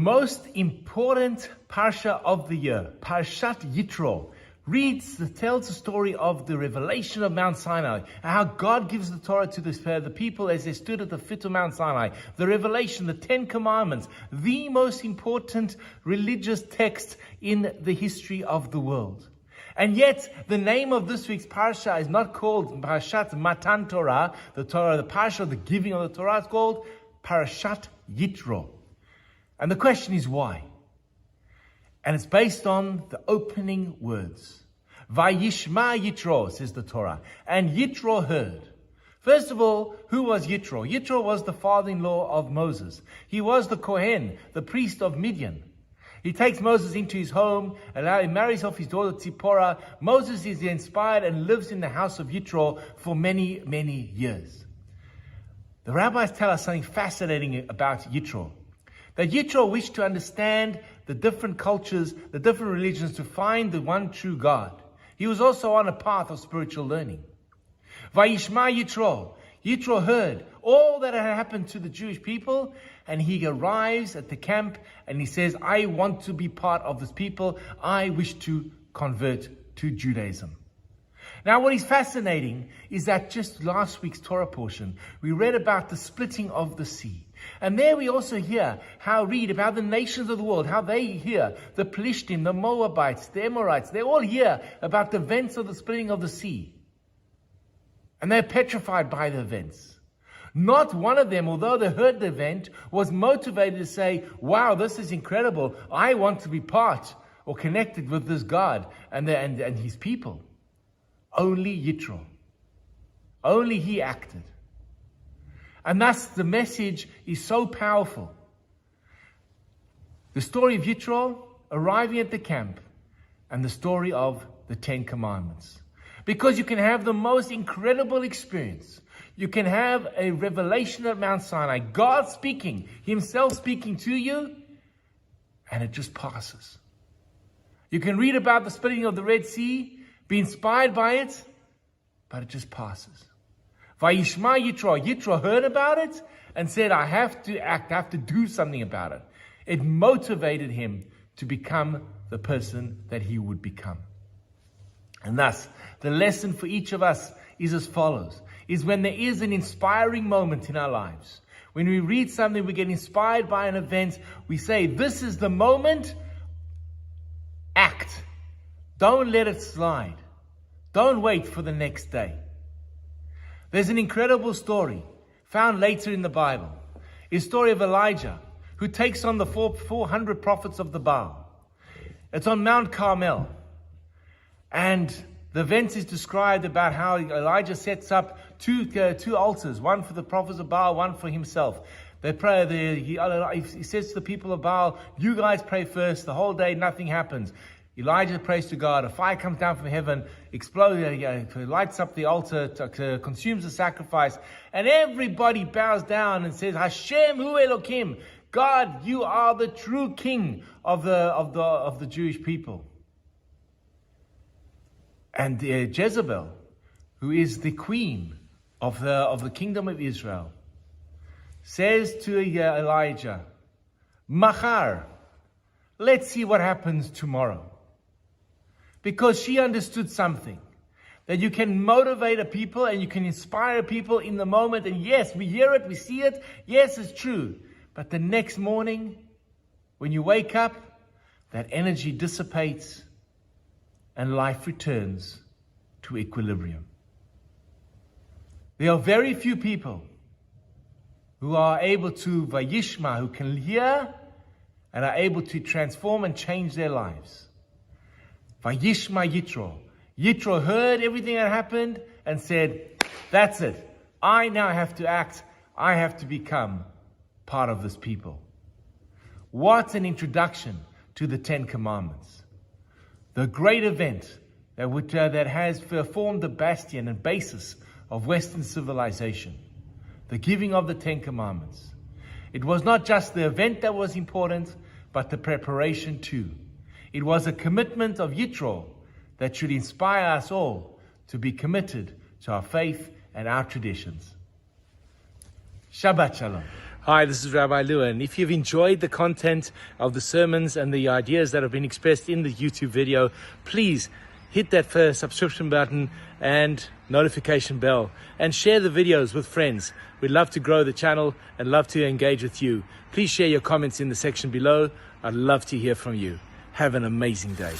The most important parsha of the year, Parshat Yitro, tells the story of the revelation of Mount Sinai, how God gives the Torah to the people as they stood at the foot of Mount Sinai. The revelation, the 10 commandments, the most important religious text in the history of the world. And yet, the name of this week's parsha is not called Parshat Matan Torah, the parsha of the giving of the Torah. It's called Parshat Yitro. And the question is why? And it's based on the opening words. Vayishma Yitro, says the Torah. And Yitro heard. First of all, who was Yitro? Yitro was the father-in-law of Moses. He was the Kohen, the priest of Midian. He takes Moses into his home, and he marries off his daughter Tzipporah. Moses is inspired and lives in the house of Yitro for many, many years. The rabbis tell us something fascinating about Yitro. That Yitro wished to understand the different cultures, the different religions, to find the one true God. He was also on a path of spiritual learning. Vayishma Yitro. Yitro heard all that had happened to the Jewish people, and he arrives at the camp and he says, I want to be part of this people. I wish to convert to Judaism. Now, what is fascinating is that just last week's Torah portion, we read about the splitting of the sea. And there we also read about the nations of the world, how they hear, the Plishtim, the Moabites, the Amorites, they all hear about the events of the splitting of the sea. And they're petrified by the events. Not one of them, although they heard the event, was motivated to say, wow, this is incredible. I want to be part or connected with this God and his people. Only Yitro. Only he acted. And thus the message is so powerful. The story of Yitro arriving at the camp and the story of the 10 commandments. Because you can have the most incredible experience. You can have a revelation at Mount Sinai. God speaking, himself speaking to you, and it just passes. You can read about the splitting of the Red Sea, be inspired by it, but it just passes. Vayishma Yitro. Yitro heard about it and said, I have to act, I have to do something about it. It motivated him to become the person that he would become. And thus, the lesson for each of us is as follows, is when there is an inspiring moment in our lives, when we read something, we get inspired by an event, we say, this is the moment, act. Don't let it slide. Don't wait for the next day. There's an incredible story found later in the Bible. It's the story of Elijah, who takes on the 400 prophets of the Baal. It's on Mount Carmel. And the event is described about how Elijah sets up two altars, one for the prophets of Baal, one for himself. They pray. He says to the people of Baal, you guys pray first. The whole day, nothing happens. Elijah prays to God. A fire comes down from heaven, explodes, lights up the altar, consumes the sacrifice, and everybody bows down and says, Hashem hu Elokim. God, you are the true king of the Jewish people. And Jezebel, who is the queen of the kingdom of Israel, says to Elijah, Machar, let's see what happens tomorrow. Because she understood something, that you can motivate a people and you can inspire people in the moment. And yes, we hear it, we see it. Yes, it's true. But the next morning, when you wake up, that energy dissipates and life returns to equilibrium. There are very few people who are able to vayishma, who can hear and are able to transform and change their lives. Vayishma Yitro. Yitro heard everything that happened and said, that's it. I now have to act. I have to become part of this people. What an introduction to the 10 Commandments. The great event that has formed the bastion and basis of Western civilization. The giving of the 10 Commandments. It was not just the event that was important, but the preparation too. It was a commitment of Yitro that should inspire us all to be committed to our faith and our traditions. Shabbat Shalom. Hi, this is Rabbi Lewin. If you've enjoyed the content of the sermons and the ideas that have been expressed in the YouTube video, please hit that first subscription button and notification bell and share the videos with friends. We'd love to grow the channel and love to engage with you. Please share your comments in the section below. I'd love to hear from you. Have an amazing day.